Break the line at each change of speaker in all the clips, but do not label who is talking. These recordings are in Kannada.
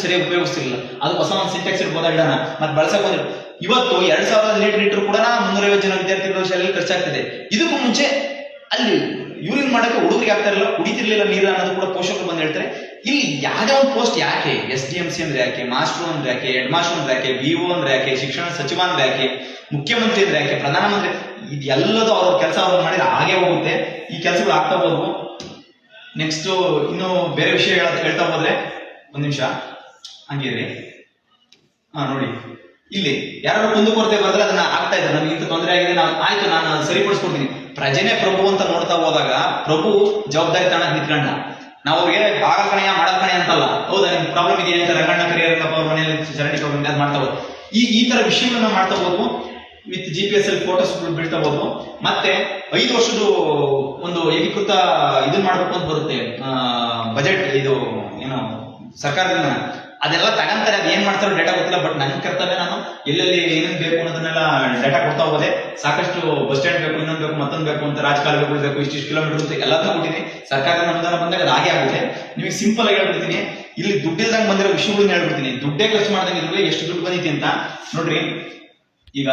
ಸರಿಯಾಗಿ ಉಪಯೋಗಿಸ್ತಿರ್ಲಿಲ್ಲ. ಅದು ಹೊಸ ಒಂದು ಸಿಂಟೆಕ್ಸ್ ಇಡ್ಬೋದ ಇಡೋಣ ಮತ್ತೆ ಬಳಸಕ್ ಬಂದಿರೋ ಇವತ್ತು 2000 ಲೀಟರ್ ಕೂಡ 350 ಜನ ವಿದ್ಯಾರ್ಥಿಗಳ ಶಾಲೆಯಲ್ಲಿ ಖರ್ಚಾಗ್ತದೆ. ಇದಕ್ಕೂ ಮುಂಚೆ ಅಲ್ಲಿ ಯೂರಿನ್ ಮಾಡಕ್ಕೆ ಹುಡುಗರಿಗೆ ಆಗ್ತಾ ಇರಲಿಲ್ಲ, ಕುಡಿತಿರ್ಲಿಲ್ಲ ನೀರು ಅನ್ನೋದು ಕೂಡ ಪೋಷಕರು ಬಂದು ಹೇಳ್ತಾರೆ. ಇಲ್ಲಿ ಯಾವುದೇ ಒಂದು ಪೋಸ್ಟ್ ಯಾಕೆ, SDMC ಅಂದ್ರೆ ಯಾಕೆ, ಮಾಸ್ಟರ್ ಅಂದ್ರೆ ಯಾಕೆ, ಹೆಡ್ ಮಾಸ್ಟರ್ ಅಂದ್ರೆ ಯಾಕೆ, BO ಅಂದ್ರೆ ಯಾಕೆ, ಶಿಕ್ಷಣ ಸಚಿವ ಅಂದ್ರೆ ಯಾಕೆ, ಮುಖ್ಯಮಂತ್ರಿ ಅಂದ್ರೆ ಯಾಕೆ, ಪ್ರಧಾನಮಂತ್ರಿ, ಇದೆಲ್ಲದೂ ಅವ್ರ ಕೆಲಸ ಅವ್ರು ಮಾಡಿದ್ರೆ ಹಾಗೆ ಹೋಗುತ್ತೆ. ಈ ಕೆಲಸಗಳು ಆಗ್ತಾ ಹೋದ್ವು. ನೆಕ್ಸ್ಟ್ ಇನ್ನು ಬೇರೆ ವಿಷಯ ಹೇಳ್ತಾ ಹೋದ್ರೆ ಒಂದ್ ನಿಮಿಷ ಹಂಗಿರಿ. ನೋಡಿ ಇಲ್ಲಿ ಯಾರು ಕುಂದುಕೊರತೆ ಬರೆದ್ರೆ ಅದನ್ನ ಆಗ್ತಾ ಇದ್ದಾರೆ, ನಮ್ಗೆ ಇಂತ ತೊಂದರೆ ಆಗಿದೆ, ಆಯ್ತು ನಾನು ಸರಿಪಡಿಸ್ಕೊಡ್ತೀನಿ. ಪ್ರಜೆನೇ ಪ್ರಭು ಅಂತ ನೋಡ್ತಾ ಹೋದಾಗ ಪ್ರಭು ಜವಾಬ್ದಾರಿ ತಗೊಂಡ್ ನಿಂತ್ಕೊಂಡ. ನಾವು ಅವ್ರಿಗೆ ಆಗಲ್ಕಣೆಯ ಮಾಡಲ್ಕಣೆ ಅಂತಲ್ಲ, ಹೌದಾ ನಿಮ್ ಪ್ರಾಬ್ಲಮ್ ಇದೆಯಾ ಅಂತ ರಂಗಣ್ಣ ಕರಿಯರಂಗಪ್ಪ ಅವ್ರ ಮನೆಯಲ್ಲಿ ಚರಂಡಿ ಪ್ರಾಬ್ಲಮ್ ಅದು ಮಾಡ್ತಾ ಹೋದ್ರು. ಈ ತರ ವಿಷಯಗಳನ್ನ ಮಾಡ್ತಾ ಹೋದ್ವು. ವಿತ್ GPS ಅಲ್ಲಿ ಫೋಟೋಸ್ ಬಿಡ್ತಾ ಹೋದ್ವು. ಮತ್ತೆ 5 ವರ್ಷದ ಒಂದು ಏಕೀಕೃತ ಇದನ್ ಮಾಡ್ಬೇಕು ಅಂತ ಬರುತ್ತೆ ಬಜೆಟ್, ಇದು ಏನು ಸರ್ಕಾರದಿಂದ ಅದೆಲ್ಲ ತಗಂತಾರೆ. ಅದ್ ಏನ್ ಮಾಡ್ತಾರೋ ಡೇಟಾ ಗೊತ್ತಿಲ್ಲ, ಬಟ್ ನನ್ ಕರ್ತವ್ಯ ನಾನು ಎಲ್ಲೆಲ್ಲಿ ಏನೇನ್ ಬೇಕು ಅನ್ನೋದನ್ನೆಲ್ಲ ಡೇಟಾ ಕೊಡ್ತಾ ಹೋದೆ. ಸಾಕಷ್ಟು ಬಸ್ ಸ್ಟ್ಯಾಂಡ್ ಬೇಕು, ಇನ್ನೊಂದು ಬೇಕು, ಮತ್ತೊಂದು ಬೇಕು ಅಂತ, ರಾಜಕಾಲುವೆಗಳು ಬೇಕು, ಇಷ್ಟಿಷ್ಟು ಕಿಲೋಮೀಟರ್ ಅಂತ ಎಲ್ಲದನ್ನೂ ಕೊಟ್ಟಿದ್ದೀನಿ. ಸರ್ಕಾರದ ಅನುದಾನ ಬಂದಾಗ ಅದು ಹಾಗೆ ಆಗುತ್ತೆ. ನಿಮಗೆ ಸಿಂಪಲ್ ಆಗಿ ಹೇಳ್ಬಿಡ್ತೀನಿ, ಇಲ್ಲಿ ದುಡ್ಡಿಲ್ದಂಗೆ ಬಂದಿರೋ ವಿಷಯಗಳನ್ನ ಹೇಳ್ಬಿಡ್ತೀನಿ. ದುಡ್ಡೇ ಖರ್ಚು ಮಾಡ್ದಂಗೆ ಇದ್ರೆ ಎಷ್ಟು ದುಡ್ಡು ಬಂದಿದೆ ಅಂತ ನೋಡ್ರಿ. ಈಗ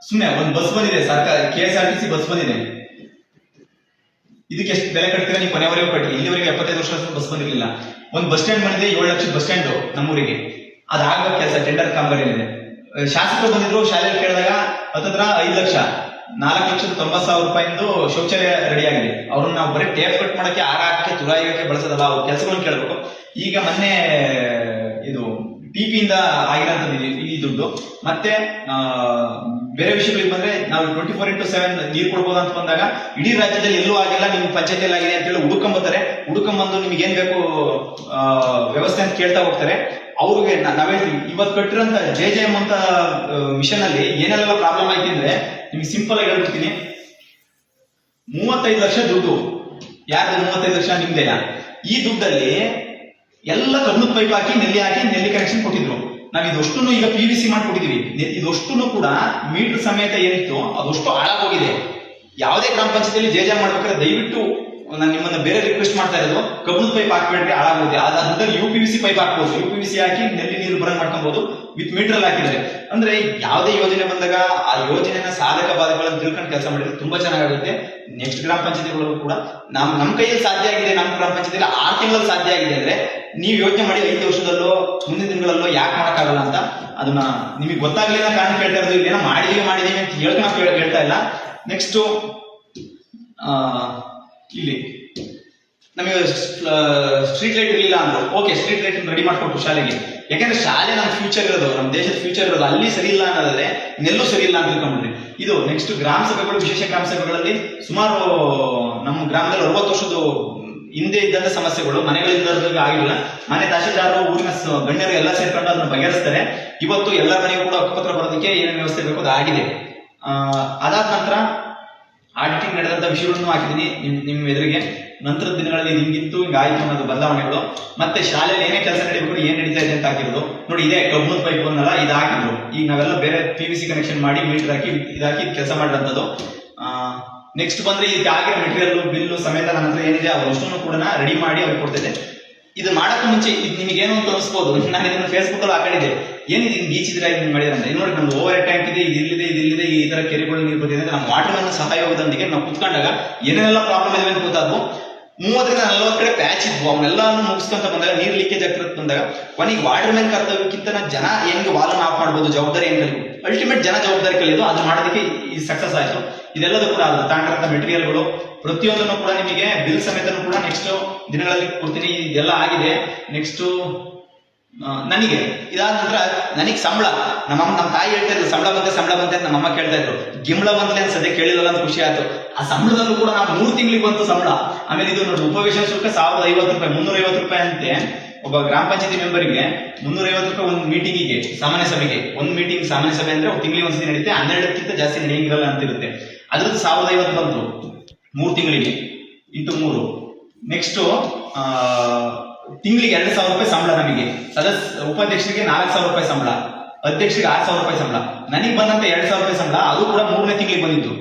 ಸುಮ್ಮನೆ ಒಂದು ಬಸ್ ಬಂದಿದೆ, ಸರ್ಕಾರ KSRTC ಬಸ್ ಬಂದಿದೆ. ಇದಕ್ಕೆ ಎಷ್ಟು ಬೆಲೆ ಕಟ್ತೀರಾ ನೀವು ಕೊನೆವರೆಗೂ ಕಟ್ಟಿ. ಇಲ್ಲಿವರೆಗೆ 75 ವರ್ಷ ಬಸ್ ಬಂದಿರಲಿಲ್ಲ. ಒಂದು ಬಸ್ ಸ್ಟ್ಯಾಂಡ್ ಮಾಡಿದೆ, 7 ಲಕ್ಷದ ಬಸ್ ಸ್ಟ್ಯಾಂಡ್ ನಮ್ಮೂರಿಗೆ. ಅದಾಗೋ ಕೆಲಸ ಟೆಂಡರ್ ಕಾಮಗಾರಿ ಇದೆ. ಶಾಸಕರು ಬಂದಿದ್ರು, ಶಾಲೆಯಲ್ಲಿ ಕೇಳಿದಾಗ ಹತ್ತತ್ರ 5 ಲಕ್ಷ, 4,90,000 ರೂಪಾಯಿಂದು ಶೌಚಾಲಯ ರೆಡಿ ಆಗಿದೆ. ಅವ್ರನ್ನ ನಾವು ಬರೀ ಟೇಪ್ ಕಟ್ ಮಾಡಕ್ಕೆ, ಹಾಕಕ್ಕೆ, ತುರಾಯಕ್ಕೆ ಬಳಸೋದಲ್ಲ, ಅವ್ರ ಕೆಲಸಗಳನ್ನ ಕೇಳಬೇಕು. ಈಗ ಮೊನ್ನೆ ಇದು TP ಇಂದ ಆಗಿರೋಂಥದ್ದು ಈ ದುಡ್ಡು. ಮತ್ತೆ ಬೇರೆ ವಿಷಯಗಳಿಗೆ ಬಂದ್ರೆ ನಾವು 24x7 ನೀರು ಕೊಡ್ಬೋದು ಅಂತ ಬಂದಾಗ ಇಡೀ ರಾಜ್ಯದಲ್ಲಿ ಎಲ್ಲೂ ಆಗಿಲ್ಲ, ನಿಮ್ ಪಂಚಾಯತಿಯಲ್ಲಿ ಆಗಿದೆ ಅಂತ ಹೇಳಿ ಹುಡುಕೊಂಬರ್ತಾರೆ. ಹುಡುಕೊಂಬಂದು ನಿಮ್ಗೆ ಏನ್ ಬೇಕು ವ್ಯವಸ್ಥೆ ಅಂತ ಕೇಳ್ತಾ ಹೋಗ್ತಾರೆ. ಅವ್ರಿಗೆ ನಾವೇ ಇವತ್ತು ಕಟ್ಟಿರೋಂಥ JJM ಅಂತ ಮಿಷನ್ ಅಲ್ಲಿ ಏನೆಲ್ಲ ಪ್ರಾಬ್ಲಮ್ ಆಯ್ತು ಅಂದ್ರೆ ನಿಮ್ಗೆ ಸಿಂಪಲ್ ಆಗಿ ಹೇಳ್ಬಿಡ್ತೀನಿ. 35 ಲಕ್ಷ ದುಡ್ಡು. ಯಾರು 35 ಲಕ್ಷ ನಿಮ್ದೇನ? ಈ ದುಡ್ಡಲ್ಲಿ ಎಲ್ಲ ಕಬ್ಬಣದ ಪೈಪ್ ಹಾಕಿ ನೆಲ್ಲಿ ಕನೆಕ್ಷನ್ ಕೊಟ್ಟಿದ್ರು. ನಾವು ಇದಷ್ಟು ಈಗ PVC ಮಾಡ್ಕೊಟ್ಟಿದೀವಿ. ಇದಷ್ಟು ಕೂಡ ಮೀಟರ್ ಸಮೇತ ಏನಿತ್ತು ಅದಷ್ಟು ಹಾಳಾಗೋಗಿದೆ. ಯಾವುದೇ ಗ್ರಾಮ ಪಂಚಾಯತಿಯಲ್ಲಿ JJM ಮಾಡ್ಬೇಕಾದ್ರೆ ದಯವಿಟ್ಟು ನಾನು ನಿಮ್ಮನ್ನ ಬೇರೆ ರಿಕ್ವೆಸ್ಟ್ ಮಾಡ್ತಾ ಇರೋದು, ಕಬ್ಬಣದ ಪೈಪ್ ಹಾಕ್ಬೇಡ್ರಿ, ಹಾಳಾಗೋದೆ. ಅದಾದ್ಮೇಲೆ UPVC ಪೈಪ್ ಹಾಕ್ಬೋದು. UPVC ಹಾಕಿ ನೆಲ್ಲಿ ನೀರು ಬರಂಗ್ ಮಾಡ್ಕೊಬಹುದು. ವಿತ್ ಮೀಟರ್ ಅಲ್ಲಿ ಹಾಕಿದ್ರೆ ಅಂದ್ರೆ ಯಾವುದೇ ಯೋಜನೆ ಬಂದಾಗ ಆ ಯೋಜನೆನ ಸಾಧಕ ಬಾಧಕಗಳನ್ನು ತಿಳ್ಕೊಂಡು ಕೆಲಸ ಮಾಡಿದ್ರೆ ತುಂಬಾ ಚೆನ್ನಾಗುತ್ತೆ. ನೆಕ್ಸ್ಟ್ ಗ್ರಾಮ ಪಂಚಾಯತಿಗಳು ಕೂಡ ನಮ್ ಕೈಯಲ್ಲಿ ಸಾಧ್ಯ ಆಗಿದೆ. ನಮ್ಮ ಗ್ರಾಮ ಪಂಚಾಯತಿಯಲ್ಲಿ 6 ತಿಂಗಳಲ್ಲಿ ಸಾಧ್ಯ ಆಗಿದೆ ಅಂದ್ರೆ ನೀವು ಯೋಚನೆ ಮಾಡಿ 5 ವರ್ಷದಲ್ಲೋ ಮುಂದಿನ ದಿನಗಳಲ್ಲೋ ಯಾಕೆ ಮಾಡಕ್ಕಾಗಲ್ಲ ಅಂತ. ಅದನ್ನ ನಿಮಗೆ ಗೊತ್ತಾಗ್ಲಿಲ್ಲ ಕಾರಣ ಕೇಳ್ತಾ ಇರೋದು. ಇಲ್ಲೇನೋ ಮಾಡಿದೀವಿ ಅಂತ ಹೇಳ್ತಾ ಇಲ್ಲ. ನೆಕ್ಸ್ಟ್ ಇಲ್ಲಿ ನಮಗೆ ಸ್ಟ್ರೀಟ್ ಲೈಟ್ ಇರಲಿಲ್ಲ ಅಂದ್ರು. ಓಕೆ, ಸ್ಟ್ರೀಟ್ ಲೈಟ್ ರೆಡಿ ಮಾಡ್ಕೊಟ್ಟು ಶಾಲೆಗೆ. ಯಾಕಂದ್ರೆ ಶಾಲೆ ನಮ್ಮ ಫ್ಯೂಚರ್ ಇರೋದು, ನಮ್ಮ ದೇಶದ ಫ್ಯೂಚರ್ ಇರೋದು. ಅಲ್ಲಿ ಸರಿ ಇಲ್ಲ ಅನ್ನೋದ್ರೆ ಇನ್ನೆಲ್ಲೂ ಸರಿ ಇಲ್ಲ ಅಂತ ತಿಳ್ಕೊಂಡ್ಬಿಡ್ರಿ. ಇದು ನೆಕ್ಸ್ಟ್ ಗ್ರಾಮ ಸಭೆಗಳು, ವಿಶೇಷ ಗ್ರಾಮ ಸಭೆಗಳಲ್ಲಿ ಸುಮಾರು ನಮ್ಮ ಗ್ರಾಮದಲ್ಲಿ 60 ವರ್ಷದ ಹಿಂದೆ ಇದ್ದಂತ ಸಮಸ್ಯೆಗಳು ಮನೆಗಳಿಂದ ಆಗಿಲ್ಲ. ಮನೆ ತಹಶೀಲ್ದಾರರು, ಊರಿನ ಗಣ್ಯರು ಎಲ್ಲ ಸೇರ್ಕೊಂಡು ಅದನ್ನ ಬಗೆಹರಿಸ್ತಾರೆ. ಇವತ್ತು ಎಲ್ಲ ಮನೆಗೂ ಕೂಡ ಹಕ್ಕುಪತ್ರ ಬರೋದಕ್ಕೆ ಏನೇನು ವ್ಯವಸ್ಥೆ ಬೇಕು ಅದು ಆಗಿದೆ. ಅದಾದ ನಂತರ ಆಡಿಟಿಂಗ್ ನಡೆದಂತ ವಿಷಯಗಳನ್ನು ಹಾಕಿದ್ದೀನಿ ನಿಮ್ ಎದುರಿಗೆ. ನಂತರದ ದಿನಗಳಲ್ಲಿ ಹಿಂಗಿತ್ತು ಹಿಂಗಾಯ್ತು ಅನ್ನೋದು ಬದಲಾವಣೆಗಳು. ಮತ್ತೆ ಶಾಲೆಯಲ್ಲಿ ಏನೇ ಕೆಲಸ ನಡೀಬೇಕು, ಏನ್ ನಡೀತಾ ಇದೆ ಅಂತ ಹಾಕಿರೋದು ನೋಡಿ. ಇದೇ ಕಬ್ಬಣದ ಪೈಪ್ ಅನ್ನಲ್ಲ, ಇದು ಹಾಕಿದ್ರು. ಈಗ ನಾವೆಲ್ಲ ಬೇರೆ PVC ಕನೆಕ್ಷನ್ ಮಾಡಿ ಮೀಟರ್ ಹಾಕಿ ಇದಾಕಿ ಕೆಲಸ ಮಾಡಿದಂಥದ್ದು. ನೆಕ್ಸ್ಟ್ ಬಂದ್ರೆ ಇದಕ್ಕೆ ಆಗಿರೋ ಮೆಟೀರಿಯಲ್ ಬಿಲ್ಲು ಸಮೇತ ನನ್ನ ಹತ್ರ ಏನಿದೆ ಅವರಷ್ಟನ್ನು ಕೂಡ ರೆಡಿ ಮಾಡಿ ಅವ್ರಿಗೆ ಕೊಡ್ತಿದ್ದೆ. ಇದು ಮಾಡಕ್ಕೆ ಮುಂಚೆ ಇದು ನಿಮಗೇನು ಅಂತ ಅನಿಸ್ಬೋದು. ನಾನು ಇದನ್ನ ಫೇಸ್ಬುಕ್ ಅಲ್ಲಿ ಹಾಕೊಂಡಿದ್ದೆ, ಏನಿದೆ ಗೀಚಿದ್ರೆ ಇದನ್ನ ಮಾಡಿದ್ರೆ ಅಂತ. ನೋಡಿ ನಮ್ದು ಓವರ್ ಟ್ಯಾಂಕ್ ಇದೆ, ಇದಿಲ್ಲಿದೆ, ಈ ತರ ಕೆರೆಗಳು ನೀರು ಬಂದಿದೆ. ನಮ್ಮ ವಾಟರ್ ಮ್ಯಾನ್ ಸಹಯೋಗದೊಂದಿಗೆ ನಾವು ಕುತ್ಕೊಂಡಾಗ ಏನೇನೆಲ್ಲ ಪ್ರಾಬ್ಲಮ್ ಇದೆ ಅಂತ ಗೊತ್ತಾದ್ವು. 30ರಿಂದ 40 ಕಡೆ ಪ್ಯಾಚ್ ಇದ್ವು. ಅವನ್ನೆಲ್ಲಾನು ಮುಗಿಸ್ಕೊಂತ ಬಂದಾಗ ನೀರು ಲೀಕೇಜ್ ಆಗ್ತಿರತ್ ಬಂದಾಗ ಕೊನೆಗೆ ವಾಟರ್ ಮ್ಯಾನ್ ಕರ್ತವ್ಯಕ್ಕಿಂತ ಜನ ಹೆಂಗೆ ವಾಲನ್ನು ಆಫ್ ಮಾಡ್ಬೋದು, ಜವಾಬ್ದಾರಿ ಹೆಂಗ್ ಕಲಿಬೇಕು, ಅಲ್ಟಿಮೇಟ್ ಜನ ಜವಾಬ್ದಾರಿ ಕಲಿಯೋದು. ಅದು ಮಾಡೋದಕ್ಕೆ ಈ ಸಕ್ಸಸ್ ಆಯ್ತು. ಇದೆಲ್ಲದೂ ಕೂಡ ತಗೊಂಡಿರಂತ ಮೆಟೀರಿಯಲ್ಗಳು ಪ್ರತಿಯೊಂದನ್ನು ಕೂಡ ನಿಮಗೆ ಬಿಲ್ ಸಮೇತನೂ ಕೂಡ ನೆಕ್ಸ್ಟ್ ದಿನಗಳಲ್ಲಿ ಕೊಡ್ತೀನಿ. ಇದೆಲ್ಲ ಆಗಿದೆ. ನೆಕ್ಸ್ಟ್ ನನಗೆ ಇದಾದ ನಂತರ ನನಗೆ ಸಂಬಳ, ನಮ್ಮ ತಾಯಿ ಹೇಳ್ತಾ ಇದ್ರು ಸಂಬಳ ಬಂತೆ ಅಂತ ನಮ್ಮಮ್ಮ ಕೇಳ್ತಾ ಇದ್ರು. ಗಿಂಬಳ ಬಂತಲೆ ಅಂತ ಸದ್ಯ ಕೇಳಿಲ್ಲ ಅಂತ ಖುಷಿ ಆಯ್ತು. ಆ ಸಂಬಳದಲ್ಲೂ ಕೂಡ ನಾವು 3 ತಿಂಗಳಿಗೆ ಬಂತು ಸಂಬಳ. ಆಮೇಲೆ ಇದು ನೋಡಿ ಉಪವೇಶನ ಶುಲ್ಕ 1050 ರೂಪಾಯಿ, 350 ರೂಪಾಯಿ ಅಂತೆ. ಒಬ್ಬ ಗ್ರಾಮ ಪಂಚಾಯತಿ ಮೆಂಬರ್ಗೆ 350 ರೂಪಾಯಿ ಒಂದು ಮೀಟಿಂಗಿಗೆ, ಸಾಮಾನ್ಯ ಸಭೆಗೆ. ಒಂದು ಮೀಟಿಂಗ್ ಸಾಮಾನ್ಯ ಸಭೆ ಅಂದ್ರೆ ತಿಂಗಳಿಗೆ ಒಂದ್ಸತಿ ನಡೀತೆ, 12ಕ್ಕಿಂತ ಜಾಸ್ತಿ ನಡೆಯಂಗಿರಲ್ಲ ಅಂತಿರುತ್ತೆ. ಅದ್ರದ್ದು 1050 ಬಂತು 3 ತಿಂಗಳಿಗೆ ಇಂಟು 3. ನೆಕ್ಸ್ಟ್ ತಿಂಗಳಿಗೆ 2,000 ರೂಪಾಯಿ ಸಂಬಳ ನಮಗೆ. ಉಪಾಧ್ಯಕ್ಷರಿಗೆ 4,000 ರೂಪಾಯಿ ಸಂಬಳ, ಅಧ್ಯಕ್ಷರಿಗೆ 6,000 ರೂಪಾಯಿ ಸಂಬಳ. ನನಗೆ ಬಂದಂತ 2,000 ರೂಪಾಯಿ ಸಂಬಳ, ಅದು ಕೂಡ 3ನೇ ತಿಂಗಳಿಗೆ ಬಂದಿತ್ತು.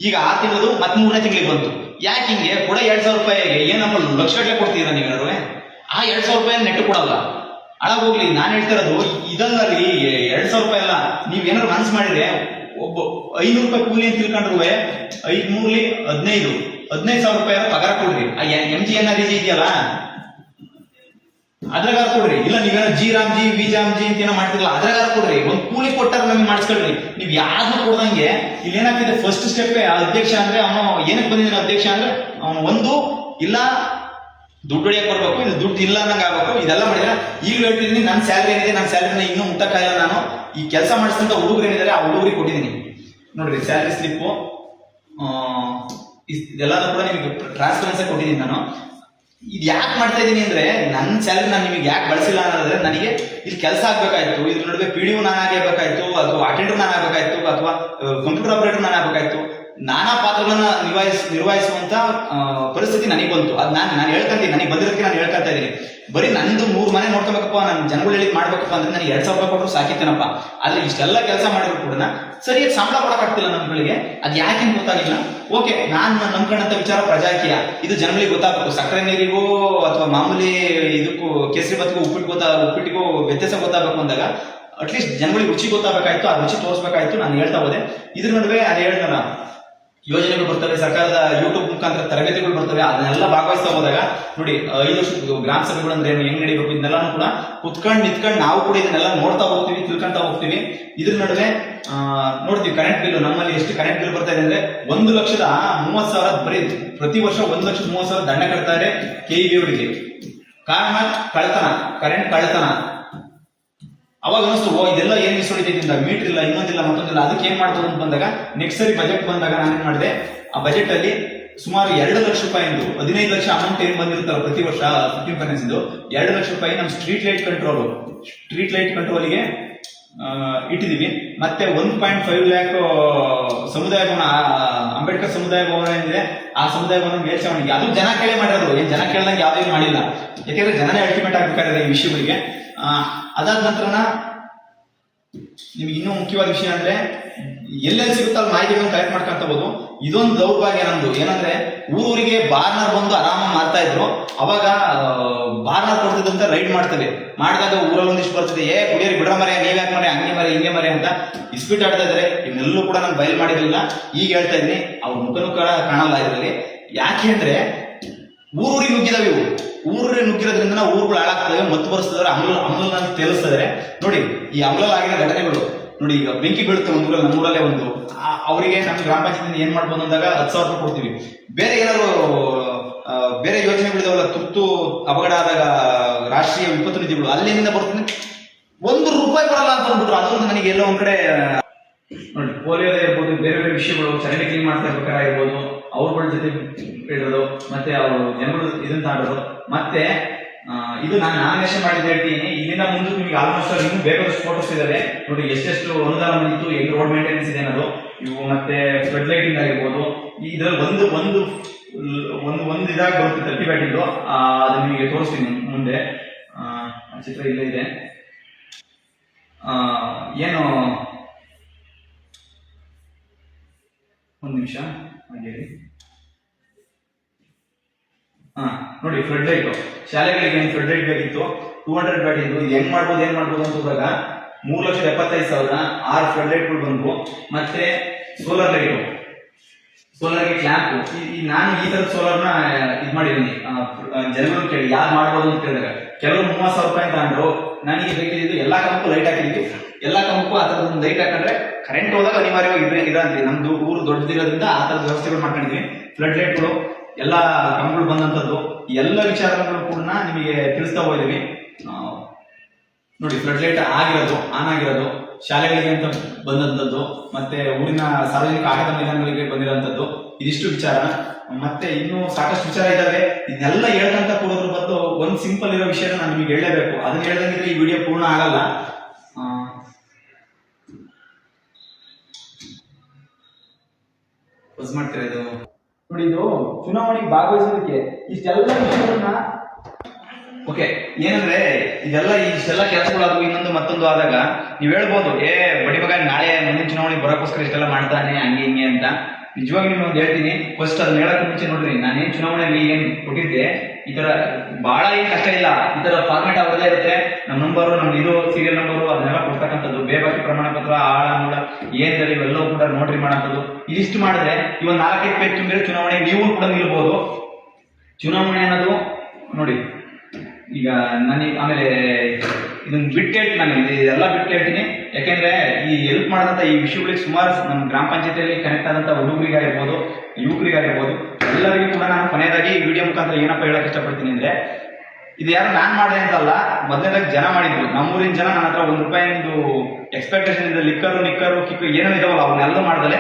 ಈಗ 6 ತಿಂಗಳು ಮತ್ತೆ 3ನೇ ತಿಂಗಳಿಗೆ ಬಂತು. ಯಾಕೆ ಹಿಂಗೆ ಕೂಡ 2,000 ರೂಪಾಯಿಗೆ ಏನಪ್ಪ ಲಕ್ಷಗಟ್ಟಲೆ ಕೊಡ್ತೀರಾ ನೀವೇನಾದ್ರು? ಆ 2,000 ರೂಪಾಯಿ ನೆಟ್ಟು ಕೊಡಲ್ಲ. ಹಾಳಾಗೋಗ್ಲಿ. ನಾನು ಹೇಳ್ತಾ ಇರೋದು ಇದಲ್ಲ ರೀ, 2,000 ರೂಪಾಯಿ ಅಲ್ಲ. ನೀವ್ ಏನಾದ್ರು ಮನ್ಸ್ ಮಾಡಿದ್ರೆ ಒಬ್ಬ 500 ರೂಪಾಯಿ ಕೂಲಿ ಅಂತ ತಿಳ್ಕೊಂಡ್ರು 5 15,000 ರೂಪಾಯಿ ಪಗಾರ ಕೊಡ್ರಿ. MGNREG ಇದೆಯಲ್ಲ ಅದ್ರಾಗಾರ ಕೊಡ್ರಿ. ಇಲ್ಲ ನೀವೇನೋ ಜಿ ರಾಮ್ಜಿ ವಿ ಜಾಮ್ಜಿ ಅಂತ ಏನೋ ಮಾಡ್ತಿರಲ್ಲ ಅದ್ರಾಗಾರ ಕೊಡ್ರಿ. ಒಂದ್ ಕೂಲಿ ಕೊಟ್ಟಾರ ನಮ್ಗೆ ಮಾಡಿಸ್ಕೊಳ್ರಿ. ನೀವ್ ಯಾವ್ದು ಕೊಡ್ದಂಗೆ ಇಲ್ಲಿ ಏನಾಗ್ತಿದೆ, ಫಸ್ಟ್ ಸ್ಟೆಪ್ ಅಧ್ಯಕ್ಷ ಅಂದ್ರೆ ಅವನು ಏನಕ್ಕೆ ಬಂದಿದ್ದಾನೆ ಅಧ್ಯಕ್ಷ ಅಂದ್ರೆ ಅವನು ಒಂದು ಇಲ್ಲ ದುಡ್ಡು ಹೊಡಿಯಕ್ ಬರ್ಬೇಕು, ಇದು ದುಡ್ಡು ಇಲ್ಲ ಅನ್ನಂಗ ಆಗ್ಬೇಕು. ಇದೆಲ್ಲ ಮಾಡಿದ್ರೆ ಈಗ ಹೇಳ್ತಿದ್ದೀನಿ ನನ್ನ ಸ್ಯಾಲರಿ ಏನಿದೆ, ನನ್ನ ಸ್ಯಾಲರಿನ ಇನ್ನೂ ಮುಟ್ಟಕ್ಕಾಗಿಲ್ಲ. ನಾನು ಈ ಕೆಲಸ ಮಾಡಿಸಿದಂತ ಹುಡುಗರು ಏನಿದ್ದಾರೆ ಆ ಹುಡುಗರಿಗೆ ಕೊಟ್ಟಿದ್ದೀನಿ ನೋಡ್ರಿ ಸ್ಯಾಲರಿ ಸ್ಲಿಪ್ಪು. ಇದೆಲ್ಲನೂ ಕೂಡ ನಿಮಗೆ ಟ್ರಾನ್ಸ್ಪರೆನ್ಸಿ ಕೊಟ್ಟಿದ್ದೀನಿ ನಾನು. ಇದು ಯಾಕೆ ಮಾಡ್ತಾ ಇದ್ದೀನಿ ಅಂದ್ರೆ ನನ್ನ ಸ್ಯಾಲರಿ ನಾನು ನಿಮಗೆ ಯಾಕೆ ಬಳಸಿಲ್ಲ ಅನ್ನೋದ್ರೆ, ನನಗೆ ಇಲ್ಲಿ ಕೆಲಸ ಆಗ್ಬೇಕಾಯ್ತು, ಇದ್ರ ನಡುವೆ PDO ನಾನು ಆಗಬೇಕಾಯ್ತು, ಅಥವಾ ಅಟೆಂಡರ್ ನಾನು ಆಗಬೇಕಾಯ್ತು, ಅಥವಾ ಕಂಪ್ಯೂಟರ್ ಆಪರೇಟರ್ ನಾನು ಆಗಬೇಕಾಯ್ತು. ನಾನಾ ಪಾತ್ರಗಳನ್ನ ನಿರ್ವಹಿಸುವಂತ ಪರಿಸ್ಥಿತಿ ನನಗೆ ಬಂತು. ಅದು ನಾನು ಹೇಳ್ಕೊಂತೀನಿ, ನನಗೆ ಬಂದಿರೋದಕ್ಕೆ ನಾನು ಹೇಳ್ಕೊಳ್ತಾ ಇದ್ದೀನಿ. ಬರೀ ನಂದು 100 ಮನೆ ನೋಡ್ಕೋಬೇಕಪ್ಪ, ನಾನು ಜನಗಳು ಹೇಳಿ ಮಾಡ್ಬೇಕಪ್ಪ ಅಂದ್ರೆ ನನಗೆ 2,000 ರೂಪಾಯಿ ಕೊಟ್ಟರು ಸಾಕಿತ್ತೇನಪ್ಪ. ಆದ್ರೆ ಇಷ್ಟೆಲ್ಲ ಕೆಲಸ ಮಾಡಿದ್ರು ಕೂಡ ಸರಿಯಾಗಿ ಸಂಬಳ ಕೊಡಕ್ಕಾಗ್ತಿಲ್ಲ ನಮ್ಗಳಿಗೆ. ಅದು ಯಾಕೆ ಗೊತ್ತಾಗಿಲ್ಲ. ಓಕೆ, ನಾನು ನಂಬ್ಕೊಂಡಂತ ವಿಚಾರ ಪ್ರಜಾಕೀಯ, ಇದು ಜನಗಳಿಗೆ ಗೊತ್ತಾಗಬೇಕು. ಸಕ್ಕರೆ ನೀರಿಗೂ ಅಥವಾ ಮಾಮೂಲಿ ಇದಕ್ಕೂ ಕೇಸರಿ ಬತ್ತಿಗೂ ಉಪ್ಪಿಟ್ಟಿಗೂ ವ್ಯತ್ಯಾಸ ಗೊತ್ತಾಗಬೇಕು ಅಂದಾಗ ಅಟ್ಲೀಸ್ಟ್ ಜನಗಳಿಗೆ ರುಚಿ ಗೊತ್ತಾಗಬೇಕಾಯ್ತು, ಆ ರುಚಿ ತೋರಿಸ್ಬೇಕಾಯ್ತು. ನಾನು ಹೇಳ್ತಾ ಹೋದೆ. ಇದ್ರ ನಡುವೆ ಅದು ಹೇಳ್ತಾನ ಯೋಜನೆಗಳು ಬರ್ತವೆ, ಸರ್ಕಾರದ ಯೂಟ್ಯೂಬ್ ಮುಖಾಂತರ ತರಬೇತಿಗಳು ಬರ್ತವೆ. ಅದನ್ನೆಲ್ಲ ಭಾಗವಹಿಸ್ತಾ ಹೋದಾಗ ನೋಡಿ 5 ವರ್ಷ ಗ್ರಾಮ ಸಭೆಗಳು ಅಂದ್ರೆ ಹೆಂಗ್ ನಡೀಬೇಕು ಇದನ್ನೆಲ್ಲಾನು ಕೂಡ ಕುತ್ಕೊಂಡು ನಿಂತ್ಕೊಂಡು ನಾವು ಕೂಡ ಇದನ್ನೆಲ್ಲ ನೋಡ್ತಾ ಹೋಗ್ತೀವಿ, ತಿಳ್ಕೊಂತಾ ಹೋಗ್ತೀವಿ. ಇದ್ರ ನಡುವೆ ನೋಡ್ತೀವಿ ಕರೆಂಟ್ ಬಿಲ್ ನಮ್ಮಲ್ಲಿ ಎಷ್ಟು ಕರೆಂಟ್ ಬಿಲ್ ಬರ್ತಾ ಇದೆ ಅಂದ್ರೆ 1,30,000 ಬರೀ ಪ್ರತಿ ವರ್ಷ 1,30,000 ದಂಡ ಕಟ್ತಾರೆ KEB ಅವರಿಗೆ. ಕಾರಣ ಕಳ್ತನ, ಕರೆಂಟ್ ಕಳ್ತನ. ಅವಾಗ ಅನಿಸ್ತು, ಇದೆಲ್ಲ ಏನ್ ಮಿಸ್ ಹೊಡಿತೈತಿ, ಮೀಟರ್ ಇಲ್ಲ, ಇನ್ನೊಂದಿಲ್ಲ, ಮತ್ತೊಂದಿಲ್ಲ, ಅದಕ್ಕೆ ಏನ್ ಮಾಡ್ಬೋದು ಅಂತ ಬಂದಾಗ ನೆಕ್ಸ್ಟ್ ಸರಿ ಬಜೆಟ್ ಬಂದಾಗ ನಾನೇನ್ ಮಾಡಿದೆ, ಆ ಬಜೆಟ್ ಅಲ್ಲಿ ಸುಮಾರು 2 ಲಕ್ಷ ರೂಪಾಯಿ 15 ಲಕ್ಷ ಅಮೌಂಟ್ ಏನ್ ಬಂದಿರುತ್ತಲ್ಲ ಪ್ರತಿ ವರ್ಷ 15 ಫೈನಾನ್ಸ್ 2 ಲಕ್ಷ ರೂಪಾಯಿ ನಮ್ಮ ಸ್ಟ್ರೀಟ್ ಲೈಟ್ ಕಂಟ್ರೋಲ್ಗೆ ಇಟ್ಟಿದೀವಿ. ಮತ್ತೆ 1.5 ಲ್ಯಾಕ್ ಸಮುದಾಯ ಭವನ, ಅಂಬೇಡ್ಕರ್ ಸಮುದಾಯ ಭವನ ಏನಿದೆ ಆ ಸಮುದಾಯ ಭವನ ಮೇಲ್ಛಾವಣಿಗೆ, ಅದು ಜನ ಕೇಳಿ ಮಾಡಿರೋದು. ಏನ್ ಜನ ಕೇಳಿದಂಗೆ ಯಾವ್ದೇನು ಮಾಡಿಲ್ಲ, ಯಾಕೆಂದ್ರೆ ಜನನೇ ಅಲ್ಟಿಮೇಟ್ ಆಗ್ಬೇಕಾದ್ರೆ ಈ ವಿಷಯಗಳಿಗೆ. ಅದಾದ ನಂತರನ ನಿಮ್ಗೆ ಇನ್ನೂ ಮುಖ್ಯವಾದ ವಿಷಯ ಅಂದ್ರೆ ಎಲ್ಲೆಲ್ಲಿ ಸಿಗುತ್ತಲ್ಲ ಮಾಹಿತಿಗಳನ್ನ ಕಲೆಕ್ಟ್ ಮಾಡ್ಕೊಂತ ಹೋದು. ಇದೊಂದು ದೌರ್ಭಾಗ್ಯ ನಮ್ದು. ಏನಂದ್ರೆ ಊರಿಗೆ ಬಾರ್ನರ್ ಬಂದು ಆರಾಮಾಗಿ ಮಾಡ್ತಾ ಇದ್ರು. ಅವಾಗ ಬಾರ್ನರ್ ಕೊಡ್ತಿದ್ದಂತ ರೈಡ್ ಮಾಡ್ತೇವೆ. ಮಾಡಿದಾಗ ಊರಲ್ಲಿ ಒಂದಿಷ್ಟು ಬರ್ತದೆ, ಕುಡಿಯೋರಿ ಬಿಡ್ರ ಮರೆ, ನೀವ್ ಯಾಕೆ ಮರೆ, ಹಂಗೆ ಮರೆ, ಹಿಂಗೆ ಮರೆ ಅಂತ ಇಸ್ಪೀಟ್ ಆಡ್ತಾ ಇದಾರೆ. ಇವನ್ನೆಲ್ಲೂ ಕೂಡ ನಾನು ಬಯಲು ಮಾಡಿರಲಿಲ್ಲ. ಈಗ ಹೇಳ್ತಾ ಇದ್ದೀನಿ, ಅವ್ರ ಮುಖನೂ ಕಾಣಲ್ಲ ಇದರಲ್ಲಿ. ಯಾಕೆ ಅಂದ್ರೆ ಊರೂರಿಗೆ ನುಗ್ಗಿದಾವೆ ಇವು. ಊರೂರಿಗೆ ನುಗ್ಗಿರೋದ್ರಿಂದ ಊರುಗಳು ಹಾಳಾಗ್ತವೆ, ಮತ್ತು ಬರೆಸ್ತದ್ರೆ ಅಮಲನ್ನ ತೇಲಿಸ್ತದೆ. ನೋಡಿ ಈ ಅಮಲಲ್ಲಿ ಆಗಿರೋ ಘಟನೆಗಳು ನೋಡಿ. ಈಗ ಬೆಂಕಿ ಬೀಳುತ್ತೆ ಒಂದು ಊರಲ್ಲಿ, ನಮ್ಮೂರಲ್ಲೇ ಒಂದು, ಅವರಿಗೆ ನಮ್ಮ ಗ್ರಾಮ ಪಂಚಾಯತ್ ಏನ್ ಮಾಡ್ಬೋದು ಅಂದಾಗ 10,000 ರೂಪಾಯಿ ಕೊಡ್ತೀವಿ. ಬೇರೆ ಏನಾದ್ರು ಬೇರೆ ಯೋಜನೆಗಳಿದಾವಲ್ಲ, ತುರ್ತು ಅಪಘಾತ ಆದಾಗ ರಾಷ್ಟ್ರೀಯ ವಿಪತ್ತು ನಿಧಿಗಳು, ಅಲ್ಲಿಂದ ಬರ್ತದೆ, 1 ರೂಪಾಯಿ ಬರಲ್ಲ ಅಂತ ಅಂದ್ಬಿಟ್ರು. ಅದೊಂದು ನನಗೆ ಎಲ್ಲೋ ಒಂದ್ ಕಡೆ ನೋಡಿ, ಪೋಲಿಯೋ ಇರ್ಬೋದು, ಬೇರೆ ಬೇರೆ ವಿಷಯಗಳು, ಚರಂಡಿ ಕ್ಲೀನ್ ಮಾಡ್ತಾ ಇರ್ಬೇಕಾಗಿರ್ಬೋದು, ಅವ್ರಗಳ ಜೊತೆ ಇಡೋದು, ಮತ್ತೆ ಅವರು ಜನಗಳು ಇದನ್ನ ತಾಡೋದು. ಮತ್ತೆ ಇದು ನಾನು ನಾಮಿನೇಷನ್ ಮಾಡಿದ್ದು ಹೇಳ್ತೀನಿ. ಇದರಿಂದ ಮುಂದೆ ನಿಮಗೆ ಆಲ್ಮೋಸ್ಟ್ ಇನ್ನೂ ಬೇಕಾದಷ್ಟು ಫೋಟೋಸ್ ಇದಾವೆ ನೋಡಿ. ಎಷ್ಟೆಷ್ಟು ಅನುದಾನ ಬಂದಿತ್ತು, ಹೆಂಗ್ ರೋಡ್ ಮೇಂಟೆನೆನ್ಸ್ ಇದೆ ಅನ್ನೋದು, ಇವು ಮತ್ತೆ ಫ್ಲಡ್ ಲೈಟಿಂಗ್ ಆಗಿರ್ಬೋದು. ಇದ್ರಲ್ಲಿ ಒಂದು ಇದಾಗಿ ಬರುತ್ತೆ 30 ಬ್ಯಾಟಿಂದು. ಅದು ನಿಮಗೆ ತೋರಿಸ್ತೀನಿ ಮುಂದೆ. ಚಿತ್ರ ಇಲ್ಲೇ ಇದೆ. ಏನು ಒಂದು ನಿಮಿಷ ಹಾಗೆ ನೋಡಿ, ಫ್ಲಡ್ ಲೈಟ್ ಶಾಲೆಗಳಿಗೆ ಏನು ಫ್ಲಡ್ ಲೈಟ್ ಬೇಕಿತ್ತು, 200 ಬ್ಯಾಟ್ ಇದ್ದು. ಇದು ಹೆಂಗ್ ಮಾಡ್ಬೋದು ಅಂತ ಹೋದಾಗ 3,75,000 6 ಫ್ಲಡ್ ಲೈಟ್ಗಳು ಬಂದ್ವು. ಮತ್ತೆ ಸೋಲಾರ್ ಲೈಟು, ಸೋಲಾರ್ಗೆ ಕ್ಲ್ಯಾಂಪ್. ನಾನು ಈ ತರದ ಸೋಲಾರ್ನ ಇದು ಮಾಡಿದ್ದೀನಿ. ಜನಗಳು ಕೇಳಿ ಯಾರು ಮಾಡ್ಬೋದು ಅಂತ ಕೇಳಿದಾಗ ಕೆಲವರು 30,000 ರೂಪಾಯಿ ತಗೊಂಡ್ರು. ನನಗೆ ಬೇಕಿದ್ದು ಎಲ್ಲಾ ಕಂಬಕ್ಕೂ ಲೈಟ್ ಹಾಕಿದ್ವಿ. ಎಲ್ಲಾ ಕಂಬಕ್ಕೂ ಆ ತರದ ಒಂದು ಲೈಟ್ ಹಾಕೊಂಡ್ರೆ ಕರೆಂಟ್ ಹೋದಾಗ ಅನಿವಾರ್ಯವಾಗಿ ಇದಂತೆ. ನಮ್ದು ಊರು ದೊಡ್ಡದಿರೋದ್ರಿಂದ ಆ ತರದ ವ್ಯವಸ್ಥೆಗಳು ಮಾಡ್ಕೊಂಡಿದ್ವಿ. ಫ್ಲಡ್ ಲೈಟ್ಗಳು ಎಲ್ಲ ಕಂಬಗಳು ಬಂದಂಥದ್ದು, ಎಲ್ಲ ವಿಚಾರಗಳು ಕೂಡ ನಿಮಗೆ ತಿಳಿಸ್ತಾ ಹೋಗಿದ್ದೀವಿ. ನೋಡಿ, ಫ್ಲಡ್ ಲೈಟ್ ಆಗಿರೋದು, ಆನ್ ಆಗಿರೋದು, ಶಾಲೆಗಳಿಗೆ ಅಂತ ಬಂದಂಥದ್ದು, ಮತ್ತೆ ಊರಿನ ಸಾರ್ವಜನಿಕ ಆಟದ ಮೈದಾನಗಳಿಗೆ ಬಂದಿರೋಂಥದ್ದು, ಇದಿಷ್ಟು ವಿಚಾರ. ಮತ್ತೆ ಇನ್ನೂ ಸಾಕಷ್ಟು ವಿಚಾರ ಇದಾವೆ. ಇದನ್ನೆಲ್ಲ ಹೇಳ್ಕಂತ ಕೂಡೋದ್ರ ಬದಲು ಒಂದು ಸಿಂಪಲ್ ಇರೋ ವಿಷಯ ನಾನು ನಿಮಗೆ ಹೇಳಲೇಬೇಕು. ಅದನ್ನ ಹೇಳ್ದಂಗಿದ್ರೆ ಈ ವಿಡಿಯೋ ಪೂರ್ಣ ಆಗಲ್ಲ. ಮಾಡ್ತೀರಾ ಇದು ನೋಡಿ. ಇದು ಚುನಾವಣೆಗೆ ಭಾಗವಹಿಸೋದಕ್ಕೆ ಇಷ್ಟೆಲ್ಲ ವಿಷಯಗಳನ್ನ ಓಕೆ. ಏನಂದ್ರೆ ಇಷ್ಟೆಲ್ಲ ಕೆಲಸಗಳಾದವು, ಇನ್ನೊಂದು ಮತ್ತೊಂದು ಆದಾಗ ನೀವ್ ಹೇಳ್ಬೋದು, ಬಡಿ ಮಗ ನಾಳೆ ಮುಂದಿನ ಚುನಾವಣೆಗೆ ಬರೋಕ್ಕೋಸ್ಕರ ಇಷ್ಟೆಲ್ಲ ಮಾಡ್ತಾನೆ ಹಂಗೆ ಹಿಂಗೆ ಅಂತ. ನಿಜವಾಗಿ ನಿಮ್ಗೆ ಒಂದು ಹೇಳ್ತೀನಿ. ಫಸ್ಟ್ ಅದನ್ನ ಹೇಳಕ್ ಮುಂಚೆ ನೋಡ್ರಿ, ನಾನೇನ್ ಚುನಾವಣೆಯಲ್ಲಿ ಏನ್ ಕೊಟ್ಟಿದ್ದೆ ಈ ತರ ಬಹಳ ಏನ್ ಕಷ್ಟ ಇಲ್ಲ. ಈ ತರ ಫಾರ್ಮೆಟ್ ಅವ್ರದೇ ಇರುತ್ತೆ. ನಮ್ಮ ನಂಬರು, ನಮ್ದು ಇದು ಸೀರಿಯಲ್ ನಂಬರು ಅದನ್ನೆಲ್ಲ ಕೊಡ್ತಕ್ಕಂಥದ್ದು, ಬೇಬಾಕಿ ಪ್ರಮಾಣ ಪತ್ರ, ಆಳ ಮೂಲ ಏನಿದೆ ಇವೆಲ್ಲವೂ ಕೂಡ ನೋಟ್ರಿ ಮಾಡೋಂಥದ್ದು. ಇದಿಷ್ಟು ಮಾಡಿದ್ರೆ ಇವನ್ 4-5 ಪೇಜ್ ತುಂಬಿದ್ರೆ ಚುನಾವಣೆ ನೀವು ಕೂಡ ನಿಲ್ಬಹುದು. ಚುನಾವಣೆ ಅನ್ನೋದು ನೋಡಿ, ಈಗ ನನಗೆ ಆಮೇಲೆ ಇದನ್ನ ಬಿಟ್ಟು ಹೇಳ್ತೀನಿ, ನಾನು ಇದೆಲ್ಲ ಬಿಟ್ಟು ಹೇಳ್ತೀನಿ. ಯಾಕೆಂದ್ರೆ ಈ ಹೆಲ್ಪ್ ಮಾಡಿದಂಥ ಈ ವಿಷಯಗಳಿಗೆ ಸುಮಾರು ನಮ್ಮ ಗ್ರಾಮ ಪಂಚಾಯತಿಯಲ್ಲಿ ಕನೆಕ್ಟ್ ಆದಂಥ ಹುಡುಗರಿಗಾಗಿರ್ಬೋದು, ಯುವಕರಿಗಾಗಿರ್ಬೋದು, ಎಲ್ಲರಿಗೂ ಕೂಡ ನಾನು ಕೊನೆಯದಾಗಿ ಈ ವಿಡಿಯೋ ಮುಖಾಂತರ ಏನಪ್ಪ ಹೇಳಕ್ ಇಷ್ಟಪಡ್ತೀನಿ ಅಂದ್ರೆ, ಇದು ಯಾರು ನಾನ್ ಮಾಡಿದೆ ಅಂತಲ್ಲ, ಮೊದಲನೇದಾಗಿ ಜನ ಮಾಡಿದ್ರು. ನಮ್ಮೂರಿನ ಜನ ನನ್ನ ಹತ್ರ ₹1 ಎಕ್ಸ್ಪೆಕ್ಟೇಷನ್ ಇಂದ ನಿಕ್ಕರು ಕಿಕ್ಕು ಏನೇನು ಇದಾವಲ್ಲ ಅವನ್ನೆಲ್ಲ ಮಾಡ್ದಲೆ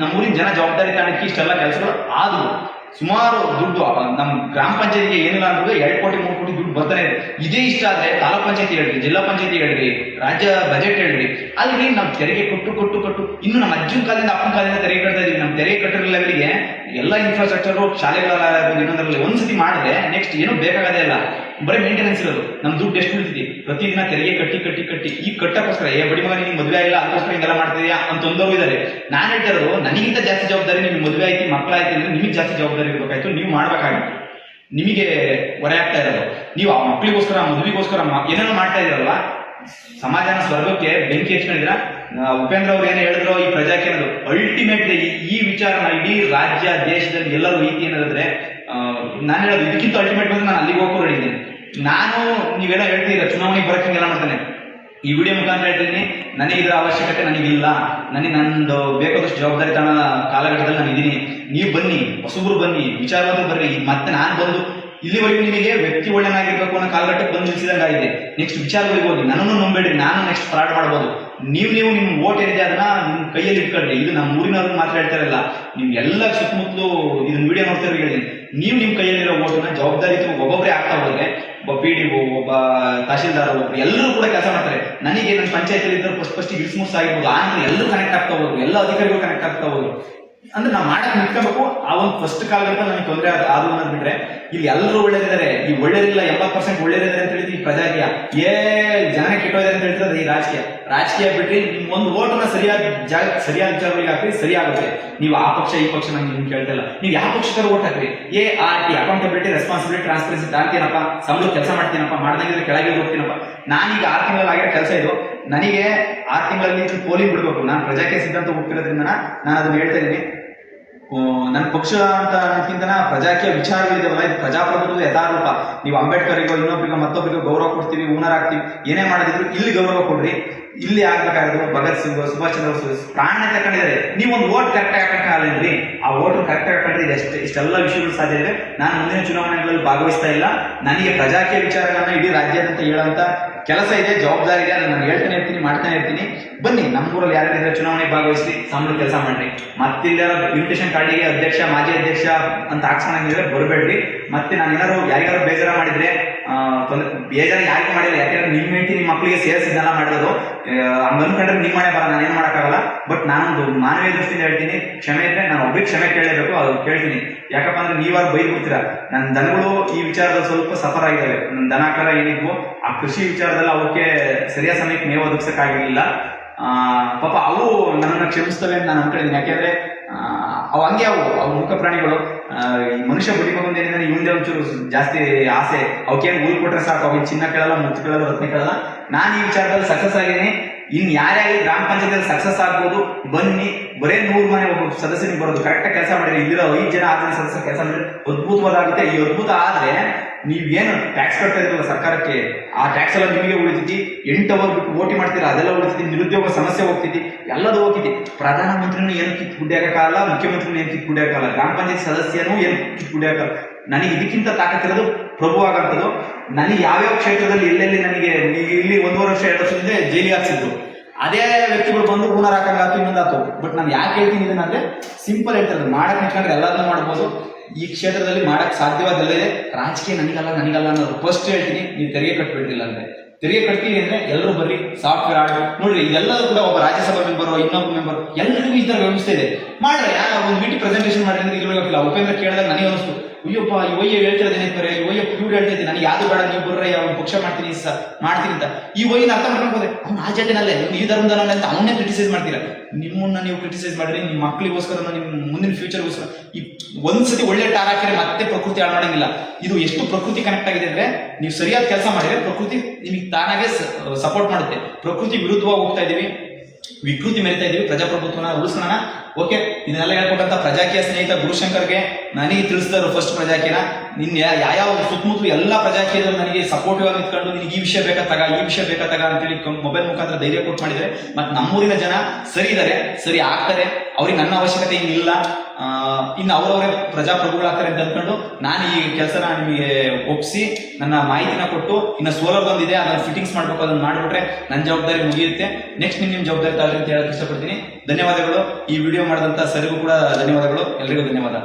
ನಮ್ಮೂರಿನ ಜನ ಜವಾಬ್ದಾರಿ ತಾಣಕ್ಕೆ ಇಷ್ಟೆಲ್ಲ ಕೆಲಸಗಳು ಆದವು. ಸುಮಾರು ದುಡ್ಡು ನಮ್ಮ ಗ್ರಾಮ ಪಂಚಾಯತಿಗೆ ಏನಿಲ್ಲ ಅಂದ್ರೆ 2 ಕೋಟಿ 3 ಕೋಟಿ ದುಡ್ಡು ಬರ್ತಾನೆ ಇದೆ. ಇದೇ ಇಷ್ಟ ಆದ್ರೆ ತಾಲೂಕ್ ಪಂಚಾಯತಿ ಹೇಳ್ರಿ, ಜಿಲ್ಲಾ ಪಂಚಾಯತಿ ಹೇಳ್ರಿ, ರಾಜ್ಯ ಬಜೆಟ್ ಹೇಳ್ರಿ, ಅಲ್ಲಿ ನಾವು ತೆರಿಗೆ ಕೊಟ್ಟು ಇನ್ನು ನಮ್ಮ ಅಜ್ಜನ ಕಾಲದಿಂದ ಅಪ್ಪನ ಕಾಲದಿಂದ ತೆರಿಗೆ ಕಟ್ತಾ ಇದೀವಿ. ನಮ್ಮ ತೆರಿಗೆ ಕಟ್ಟಿರೋ ಲೆವೆಲ್ಗೆ ಎಲ್ಲ ಇನ್ಫ್ರಾಸ್ಟ್ರಕ್ಚರ್ ಶಾಲೆಗಳಾಗಿರ್ಬೋದು ಇನ್ನೊಂದರಲ್ಲಿ ಒಂದ್ಸತಿ ಮಾಡಿದ್ರೆ ನೆಕ್ಸ್ಟ್ ಏನೂ ಬೇಕಾಗದೇ ಇಲ್ಲ, ಬರೀ ಮೇಂಟೆನೆನ್ಸ್ ಇರೋದು. ನಮ್ ದುಡ್ಡು ಎಷ್ಟು ಉಳಿತಿದೆ ಪ್ರತಿದಿನ ತೆರಿಗೆ ಕಟ್ಟಿ ಈ ಕಟ್ಟಕ್ಕೋಸ್ಕರ ಬಡಿ ಮಗ ನಿಮ್ಗೆ ಮದುವೆ ಆಗಿಲ್ಲ ಅದಕ್ಕೋಸ್ಕರ ಹಿಂಗೆಲ್ಲ ಮಾಡ್ತಿದ್ಯಾ ಅಂತ ಒಂದವರು ಇದ್ದಾರೆ. ನಾನು ಹೇಳ್ತಾ ಇರೋದು, ನನಗಿಂತ ಜಾಸ್ತಿ ಜವಾಬ್ದಾರಿ ನಿಮ್ಗೆ ಮದುವೆ ಆಯ್ತು ಮಕ್ಕಳಾಯ್ತು ಅಂದ್ರೆ ನಿಮಗೆ ಜಾಸ್ತಿ ಜವಾಬ್ದಾರಿ ಇರಬೇಕಾಯ್ತು, ನೀವು ಮಾಡ್ಬೇಕಾಗಿತ್ತು. ನಿಮಗೆ ಹೊರೆ ಆಗ್ತಾ ಇರೋದು, ನೀವು ಆ ಮಕ್ಕಳಿಗೋಸ್ಕರ ಮದುವೆಗೋಸ್ಕರ ಏನೇನೋ ಮಾಡ್ತಾ ಇದ್ರಲ್ವ, ಸಮಾಜನ ಸ್ವರ್ಗಕ್ಕೆ ಬೆಂಕಿ ಹಚ್ಕೊಂಡಿದ್ರ. ಉಪೇಂದ್ರ ಅವ್ರು ಏನು ಹೇಳಿದ್ರು ಈ ಪ್ರಜಾಕ್ಕೆ ಅನ್ನೋದು ಅಲ್ಟಿಮೇಟ್ಲಿ ಈ ವಿಚಾರನ ಇಡೀ ರಾಜ್ಯ ದೇಶದಲ್ಲಿ ಎಲ್ಲರೂ ರೀತಿ ಏನಾದ್ರೆ ನಾನು ಹೇಳೋದು ಇದಕ್ಕಿಂತ ಅಲ್ಟಿಮೇಟ್ ಬಂದ್ರೆ ನಾನು ಅಲ್ಲಿಗೆ ಹೋಗೋ ಹೇಳಿದ್ದೀನಿ. ನಾನು ನೀವೆಲ್ಲ ಹೇಳ್ತೀರ ಚುನಾವಣೆಗೆ ಬರಕ್ಕೆ ಹಿಂಗೆಲ್ಲ ಮಾಡ್ತಾನೆ. ಈ ವಿಡಿಯೋ ಮುಖಾಂತರ ಹೇಳ್ತೀನಿ, ನನಗೆ ಇದರ ಅವಶ್ಯಕತೆ ನನಗಿಲ್ಲ, ನಂದು ಬೇಕಾದಷ್ಟು ಜವಾಬ್ದಾರಿ ತನ ಕಾಲಘಟ್ಟದಲ್ಲಿ ನಾನು ಇದೀನಿ. ನೀವು ಬನ್ನಿ, ಹೊಸಬ್ರು ಬನ್ನಿ, ವಿಚಾರವಾದ್ರು ಬರ್ರಿ. ಮತ್ತೆ ನಾನು ಬಂದು ಇಲ್ಲಿವರೆಗೂ ನಿಮಗೆ ವ್ಯಕ್ತಿ ಒಳ್ಳೆನಾಗಿರ್ಬೇಕು ಅನ್ನೋ ಕಾಲಘಟ್ಟಕ್ಕೆ ಬಂದು ನಿಲ್ಸಿದಂಗಾಗಿದೆ. ನೆಕ್ಸ್ಟ್ ವಿಚಾರಗಳಿಗೆ ಹೋಗಿ ನನ್ನನ್ನು ನಂಬೇಡ್ರಿ, ನಾನು ನೆಕ್ಸ್ಟ್ ಫ್ರಾಡ್ ಮಾಡ್ಬೋದು. ನೀವು ನಿಮ್ಮ ಓಟ್ ಏನಿದೆ ಅದನ್ನ ನಿಮ್ ಕೈಯಲ್ಲಿ ಇಟ್ಕೊಳ್ರಿ. ಇದು ನಮ್ಮ ಊರಿನವ್ರಿಗೆ ಮಾತ್ರ ಹೇಳ್ತಾ ಇರಲ್ಲ, ನಿಮ್ಗೆಲ್ಲ ಸುತ್ತಮುತ್ತಲು ಇದನ್ನ ವಿಡಿಯೋ ನೋಡ್ತಿರೋ ಹೇಳಿದ್ದೀನಿ. ನೀವು ನಿಮ್ಮ ಕೈಯಲ್ಲಿರೋ ಓಟನ್ನ ಜವಾಬ್ದಾರಿ ಒಬ್ಬೊಬ್ಬರೇ ಆಗ್ತಾ ಹೋದ್ರೆ, ಒಬ್ಬ PDO, ಒಬ್ಬ ತಹಶೀಲ್ದಾರ್, ಎಲ್ಲರೂ ಕೂಡ ಕೆಲಸ ಮಾಡ್ತಾರೆ. ನನಗೆ ನನ್ನ ಪಂಚಾಯತಿಯಲ್ಲಿ ಇದ್ದರು ಫಸ್ಟ್ ಇಳಿಸ್ಮುಸ್ ಆಗಿರ್ಬೋದು, ಆಮೇಲೆ ಎಲ್ಲರೂ ಕನೆಕ್ಟ್ ಆಗ್ತಾ ಹೋದ್ರು, ಎಲ್ಲ ಅಧಿಕಾರಿಗಳು ಕನೆಕ್ಟ್ ಆಗ್ತಾ ಹೋದ್ರು. ಅಂದ್ರೆ ನಾವು ಮಾಡಕ್ ನಿಂತ್ಕೋಬೇಕು. ಆ ಒಂದು ಫಸ್ಟ್ ಕಾಲಘಟ್ಟ ನನಗೆ ತೊಂದರೆ ಆದ್ರೂ ಅನ್ನೋದು ಬಿಟ್ರೆ ಇಲ್ಲಿ ಎಲ್ಲರೂ ಒಳ್ಳೇದಿದ್ದಾರೆ. ಈ ಒಳ್ಳೇದಿಲ್ಲ 70% ಒಳ್ಳೇದಿದ್ದಾರೆ ಅಂತ ಹೇಳಿದ್ವಿ. ಈ ಪ್ರಜಾಕೀಯ ಜನ ಕೆಟ್ಟೋದಿದೆ ಅಂತ ಹೇಳ್ತಾರೆ. ಈ ರಾಜಕೀಯ ಬಿಟ್ರಿ ನಿಮ್ ಒಂದು ಓಟನ್ನ ಸರಿಯಾದ ಸರಿಯಾದ ವಿಚಾರಗಳಿಗೆ ಹಾಕ್ರಿ, ಸರಿಯಾಗುತ್ತೆ. ನೀವು ಆ ಪಕ್ಷ ಈ ಪಕ್ಷ ನಾನು ನಿಮ್ಗೆ ಕೇಳ್ತಿಲ್ಲ, ನೀವು ಯಾವ ಪಕ್ಷಕ್ಕಾದ್ರೂ ಓಟ್ ಹಾಕ್ರಿ. ART ಅಕೌಂಟಬಿಲಿಟಿ, ರೆಸ್ಪಾನ್ಸಿಬಿಲಿಟಿ, ಟ್ರಾನ್ಸ್ಪರೆನ್ಸಿ ತಾಳ್ತೀನಪ್ಪ, ಸಂಬಳ ಕೆಲಸ ಮಾಡ್ತೀನಪ್ಪ, ಮಾಡ್ದಂಗಿದ್ರೆ ಕೆಳಗೆ ಹೋಗ್ತೀನಪ್ಪ. ನಾನೀಗ 6 ತಿಂಗಳಲ್ಲಿ ಆಗಿರೋ ಕೆಲಸ ಇದು. ನನಗೆ 6 ತಿಂಗಳಲ್ಲಿ ಪೋಲಿಂಗ್ ಬಿಡ್ಬೇಕು. ನಾನು ಪ್ರಜಾಕೀಯ ಸಿದ್ಧಾಂತ ಹೋಗ್ತಿರೋದ್ರಿಂದ ನಾನು ಅದನ್ನ ಹೇಳ್ತಾ ಇದ್ದೀನಿ. ನನ್ನ ಪಕ್ಷ ಅಂತ ಅನ್ನೋದಕ್ಕಿಂತ ಪ್ರಜಾಕೀಯ ವಿಚಾರಗಳಿದಾವಲ್ಲ, ಇದು ಪ್ರಜಾಪ್ರಭುತ್ವದ ಯಥಾರೂಪ. ನೀವು ಅಂಬೇಡ್ಕರ್ಗೋ ಇನ್ನೊಬ್ಬರಿಗೋ ಮತ್ತೊಬ್ಬರಿಗೋ ಗೌರವ ಕೊಡ್ತೀವಿ, ಊನರಾಗ್ತೀವಿ, ಏನೇ ಮಾಡೋದಿದ್ರು ಇಲ್ಲಿ ಗೌರವ ಕೊಡ್ರಿ. ಇಲ್ಲಿ ಆಗ್ಬೇಕಾದ್ರು ಭಗತ್ ಸಿಂಗ್, ಸುಭಾಷ್ ಚಂದ್ರ ಬೋಸ್ ಪ್ರಾಣ ತಕೊಂಡಿದ್ದಾರೆ. ನೀವು ಒಂದು ಓಟ್ ಕರೆಕ್ಟ್ ಹಾಕಕ್ಕಾಗಲ್ರಿ. ಆ ಓಟ್ ಕರೆಕ್ಟ್ ಹಾಕೊಂಡ್ರೆ ಇಷ್ಟೆಲ್ಲ ವಿಷಯಗಳು ಸಾಧ್ಯ ಇದೆ. ನಾನು ಮುಂದಿನ ಚುನಾವಣೆಗಳಲ್ಲಿ ಭಾಗವಹಿಸ್ತಾ ಇಲ್ಲ. ನನಗೆ ಪ್ರಜಾಕೀಯ ವಿಚಾರಗಳನ್ನ ಇಡೀ ರಾಜ್ಯಾದ್ಯಂತ ಹೇಳುವಂತ ಕೆಲಸ ಇದೆ, ಜವಾಬ್ದಾರಿ ಇದೆ. ಅದನ್ನ ನಾನು ಹೇಳ್ತಾನೆ ಇರ್ತೀನಿ, ಮಾಡ್ತಾನೆ ಇರ್ತೀನಿ. ಬನ್ನಿ, ನಮ್ಮೂರಲ್ಲಿ ಯಾರಿದ್ರೆ ಚುನಾವಣೆಗೆ ಭಾಗವಹಿಸಿ, ಸಂಬಳ ಕೆಲಸ ಮಾಡ್ರಿ. ಮತ್ತಿಲ್ಲಾರ ಇನ್ವಿಟೇಷನ್ ಕಾರ್ಡಿಗೆ ಅಧ್ಯಕ್ಷ, ಮಾಜಿ ಅಧ್ಯಕ್ಷ ಅಂತ ಹಾಕ್ಸ್ಕೊಂಡಂಗಿದ್ರೆ ಬರಬೇಡ್ರಿ. ಮತ್ತೆ ನಾನು ಏನಾದ್ರು ಯಾರಿಗಾರು ಬೇಜಾರ ಮಾಡಿದ್ರೆ ಬೇಜಾರ ಯಾರಿಗೂ ಮಾಡಿಲ್ಲ. ಯಾಕಂದ್ರೆ ನಿಮ್ಮ ಹೆಂಡತಿ ನಿಮ್ಮ ಮಕ್ಕಳಿಗೆ ಸೇರಿಸಿದ್ದೆಲ್ಲ ಮಾಡಿರೋದು ಹಂಗ ಅನ್ಕೊಂಡ್ರೆ ನಿಮ್ಮ ಮನೆ ಬರ, ನಾನು ಏನ್ ಮಾಡಕ್ಕಾಗಲ್ಲ. ಬಟ್ ನಾನೊಂದು ಮಾನವೀಯ ದೃಷ್ಟಿಯಿಂದ ಹೇಳ್ತೀನಿ, ಕ್ಷಮೆ ಇದ್ರೆ ನಾನು ಒಬ್ರಿಗೆ ಕ್ಷಮೆ ಕೇಳಲೇಬೇಕು, ಅದು ಕೇಳ್ತೀನಿ. ಯಾಕಪ್ಪ ಅಂದ್ರೆ ನೀವಾರು ಬೈದು ಬಿಡ್ತೀರಾ. ನನ್ನ ದನಗಳು ಈ ವಿಚಾರದಲ್ಲಿ ಸ್ವಲ್ಪ ಸಫರ್ ಆಗಿದ್ದಾವೆ. ನನ್ನ ದನ ಕರ ಏನಿದ್ವು ಆ ಕೃಷಿ ವಿಚಾರದಲ್ಲಿ ಅವಕ್ಕೆ ಸರಿಯಾದ ಸಮಯಕ್ಕೆ ಮೇವು ಒದಗಿಸಕ್ಕಾಗಿರ್ಲಿಲ್ಲ. ಪಾಪ ಅವು ನನ್ನನ್ನು ಕ್ಷಮಿಸ್ತವೆ ಅಂತ ನಾನು ಅನ್ಕೊಂಡಿದ್ದೀನಿ. ಯಾಕೆಂದ್ರೆ ಅವು ಹಂಗೆ ಅವು ಮುಖ ಪ್ರಾಣಿಗಳು. ಮನುಷ್ಯ ಬಡಿಕೊಂಡ್ ಏನಿದ್ರೆ ಇವಂದೇ ಒಂಚೂರು ಜಾಸ್ತಿ ಆಸೆ. ಅವಕ್ಕೇನು ಊರು ಕೊಟ್ರೆ ಸಾಕು, ಅವಾಗ ಚಿನ್ನ ಕೇಳಲ್ಲ, ಮುತ್ತು ಕೇಳಲ್ಲ, ರತ್ನ ಕೇಳಲ್ಲ. ನಾನು ಈ ವಿಚಾರದಲ್ಲಿ ಸಕ್ಸಸ್ ಆಗಿದ್ದೀನಿ. ಇನ್ ಯಾರ್ಯಾರಿಗೆ ಗ್ರಾಮ ಪಂಚಾಯತಿಯಲ್ಲಿ ಸಕ್ಸಸ್ ಆಗ್ಬೋದು ಬನ್ನಿ. ಬರೇ 100 ಮನೆ ಒಬ್ಬ ಸದಸ್ಯನಿಗೆ ಬರೋದು, ಕರೆಕ್ಟ್ ಕೆಲಸ ಮಾಡಿದ್ರೆ ಇಲ್ಲಿರೋ 5 ಜನ 6 ಜನ ಸದಸ್ಯರು ಕೆಲಸ ಮಾಡಿದ್ರೆ ಅದ್ಭುತವಾಗುತ್ತೆ. ಈ ಅದ್ಭುತ ಆದ್ರೆ ನೀವೇನು ಟ್ಯಾಕ್ಸ್ ಕಟ್ತಾ ಇದ್ರಲ್ಲ ಸರ್ಕಾರಕ್ಕೆ, ಆ ಟ್ಯಾಕ್ಸ್ ಎಲ್ಲ ನಿಮಗೆ ಉಳಿತೈತಿ. 8 ಅವರ್ ಬಿಟ್ಟು ಓಟಿ ಮಾಡ್ತೀರಾ, ಅದೆಲ್ಲ ಉಳಿತೈತಿ. ನಿರುದ್ಯೋಗ ಸಮಸ್ಯೆ ಹೋಗ್ತೈತಿ, ಎಲ್ಲದೂ ಹೋಗ್ತೈತಿ. ಪ್ರಧಾನಮಂತ್ರಿನೂ ಏನು ಕಿತ್ತು ಗುಡ್ಯಾಕಲ್ಲ, ಮುಖ್ಯಮಂತ್ರಿನೂ ಏನು ಕಿತ್ತು ಗುಡ್ಯಾಕಲ್ಲ, ಗ್ರಾಮ ಪಂಚಾಯತ್ ಸದಸ್ಯನೂ ಏನು ಕಿತ್ತು ಗುಡ್ಯಾಕಲ್ಲ. ನನಗೆ ಇದಕ್ಕಿಂತ ತಾಕತ್ತಿರೋದು ಪ್ರಭು ಆಗಂತದ್ದು. ನನಗೆ ಯಾವ್ಯಾವ ಕ್ಷೇತ್ರದಲ್ಲಿ ಎಲ್ಲೆಲ್ಲಿ ನನಗೆ ಇಲ್ಲಿ 1.5 ವರ್ಷ 2 ವರ್ಷದಿಂದ ಜೈಲಿಗೆ ಹಾಕ್ಸಿದ್ರು, ಅದೇ ವ್ಯಕ್ತಿಗಳು ಬಂದು ಪುನರ್ ಹಾಕಂಗಾತು ಇನ್ನೊಂದಾತು. ಬಟ್ ನಾನು ಯಾಕೆ ಹೇಳ್ತೀನಿ ಇದನ್ನಂದ್ರೆ ಸಿಂಪಲ್ ಹೇಳ್ತಾರೆ, ಮಾಡಕ್ ನಿಂತ್ಕೊಂಡ್ರೆ ಎಲ್ಲದನ್ನೂ ಮಾಡ್ಬೋದು. ಈ ಕ್ಷೇತ್ರದಲ್ಲಿ ಮಾಡಕ್ ಸಾಧ್ಯವಾದಲ್ಲೇ ರಾಜಕೀಯ ನನಗಲ್ಲ ಅನ್ನೋದು ಫಸ್ಟ್ ಹೇಳ್ತೀನಿ. ನೀವು ತೆರಿಗೆ ಕಟ್ಬಿಡ್ತಿಲ್ಲ ಅಂದ್ರೆ ತೆರಿಗೆ ಕಟ್ತೀವಿ ಅಂದ್ರೆ ಎಲ್ಲರೂ ಬರ್ರಿ, ಸಾಫ್ಟ್ವೇರ್ ಆಡ್ ನೋಡ್ರಿ, ಇದೆಲ್ಲರೂ ಕೂಡ ಒಬ್ಬ ರಾಜ್ಯಸಭಾ ಮೆಂಬರ್, ಇನ್ನೊಬ್ಬ ಮೆಂಬರ್, ಎಲ್ಲರಿಗೂ ಈ ತರ ವ್ಯವಸ್ಥೆ ಇದೆ. ಮಾಡ್ರೆ ಒಂದು ಬಿಟ್ಟು ಪ್ರೆಸೆಂಟೇಷನ್ ಮಾಡಿ ಅಂದ್ರೆ ಇರೋಲ್ಲ. ಉಪೇಂದ್ರ ಕೇಳಿದಾಗ ನನಗೆ ಅನಿಸ್ತು, ಅಯ್ಯಪ್ಪ ಈ ಒಯ್ಯ ಹೇಳ್ತಿರೋದೇನೆ ಬರೇ, ಈ ಒಯ್ಯ ಪ್ಯೂಡ್ ಹೇಳ್ತಾ ಇದ್ದೀನಿ, ನನಗೆ ಯಾವ್ದು ಬೇಡ, ನೀವು ಬರ್ರೆ ಅವ್ನು ಪಕ್ಷ ಮಾಡ್ತೀನಿ ಮಾಡ್ತೀನಿ ಅಂತ. ಈ ಒಯ್ಯನ ಅರ್ಥ ಮಾಡ್ಕೊಂಡು ಹೋದೆ, ಅವ್ನು ಆ ಜಾತಿನಲ್ಲೇ, ಈ ಧರ್ಮದಲ್ಲ ಅಂತ ಅವನ್ನೇ ಕ್ರಿಟಿಸೈಸ್ ಮಾಡ್ತೀರಾ. ನಿಮ್ಮನ್ನ ನೀವು ಕ್ರಿಟಿಸೈಸ್ ಮಾಡಿದ್ರೆ ನಿಮ್ಮ ಮಕ್ಕಳಿಗೋಸ್ಕರ, ನಿಮ್ಮ ಮುಂದಿನ ಫ್ಯೂಚರ್ಗೋಸ್ಕರ ಈ ಒಂದ್ಸತಿ ಒಳ್ಳೆ ಟಾರ್ ಹಾಕಿದ್ರೆ ಮತ್ತೆ ಪ್ರಕೃತಿ ಹಾಳು ಮಾಡಂಗಿಲ್ಲ. ಇದು ಎಷ್ಟು ಪ್ರಕೃತಿ ಕನೆಕ್ಟ್ ಆಗಿದೆ ಅಂದ್ರೆ, ನೀವು ಸರಿಯಾದ ಕೆಲಸ ಮಾಡಿದ್ರೆ ಪ್ರಕೃತಿ ನಿಮಗೆ ತಾನಾಗೆ ಸಪೋರ್ಟ್ ಮಾಡುತ್ತೆ. ಪ್ರಕೃತಿ ವಿರುದ್ಧವಾಗಿ ಹೋಗ್ತಾ ಇದೀವಿ, ವಿಕೃತಿ ಮೆರಿತಾ ಇದೀವಿ, ಪ್ರಜಾಪ್ರಭುತ್ವನ ಉಳಿಸ್ಕೊಳ್ಳೋಣ. ಓಕೆ, ಇದನ್ನೆಲ್ಲ ಹೇಳ್ಕೊಟ್ಟಂತ ಪ್ರಜಾಕೀಯ ಸ್ನೇಹಿತ ಗುರುಶಂಕರ್ಗೆ ನನಗೆ ತಿಳಿಸಿದರು ಫಸ್ಟ್ ಪ್ರಜಾಕೀಯನ. ನಿನ್ ಯಾವ ಸುತ್ತಮುತ್ತಲು ಎಲ್ಲ ಪ್ರಜಾಕೀಯರು ನನಗೆ ಸಪೋರ್ಟಿವ್ ಆಗಿ ನಿಂತ್ಕೊಂಡು, ನಿನಗೆ ಈ ವಿಷಯ ಬೇಕಾತಾಗ, ಈ ವಿಷಯ ಬೇಕಾತಾಗ ಅಂತೇಳಿ ಮೊಬೈಲ್ ಮುಖಾಂತರ ಧೈರ್ಯ ಕೊಟ್ಟು ಮಾಡಿದ್ರೆ, ಮತ್ತೆ ನಮ್ಮೂರಿನ ಜನ ಸರಿ ಇದಾರೆ, ಸರಿ ಆಗ್ತಾರೆ, ಅವ್ರಿಗೆ ನನ್ನ ಅವಶ್ಯಕತೆ ಏನಿಲ್ಲ, ಇನ್ನು ಅವರವರೇ ಪ್ರಜಾಪ್ರಭುಗಳಾಗ್ತಾರೆ ಅಂತ ಅಂದ್ಕೊಂಡು ನಾನು ಈ ಕೆಲಸನ ನಿಮಗೆ ಒಪ್ಪಿಸಿ ನನ್ನ ಮಾಹಿತಿನ ಕೊಟ್ಟು, ಇನ್ನು ಸೋಲಾರ್ ಬಂದಿದೆ ಅದನ್ನ ಫಿಟ್ಟಿಂಗ್ಸ್ ಮಾಡ್ಬೇಕು, ಅದನ್ನ ಮಾಡ್ಬಿಟ್ರೆ ನನ್ನ ಜವಾಬ್ದಾರಿ ಮುಗಿಯುತ್ತೆ. ನೆಕ್ಸ್ಟ್ ನಿಮ್ಮ ಜವಾಬ್ದಾರಿ ತಾಳ್ರಿ ಅಂತ ಹೇಳಕ್ ಇಷ್ಟಪಡ್ತೀನಿ. ಧನ್ಯವಾದಗಳು. ಈ ವಿಡಿಯೋ ಮಾಡಿದಂತ ಸರಿಗೂ ಕೂಡ ಧನ್ಯವಾದಗಳು. ಎಲ್ರಿಗೂ ಧನ್ಯವಾದ.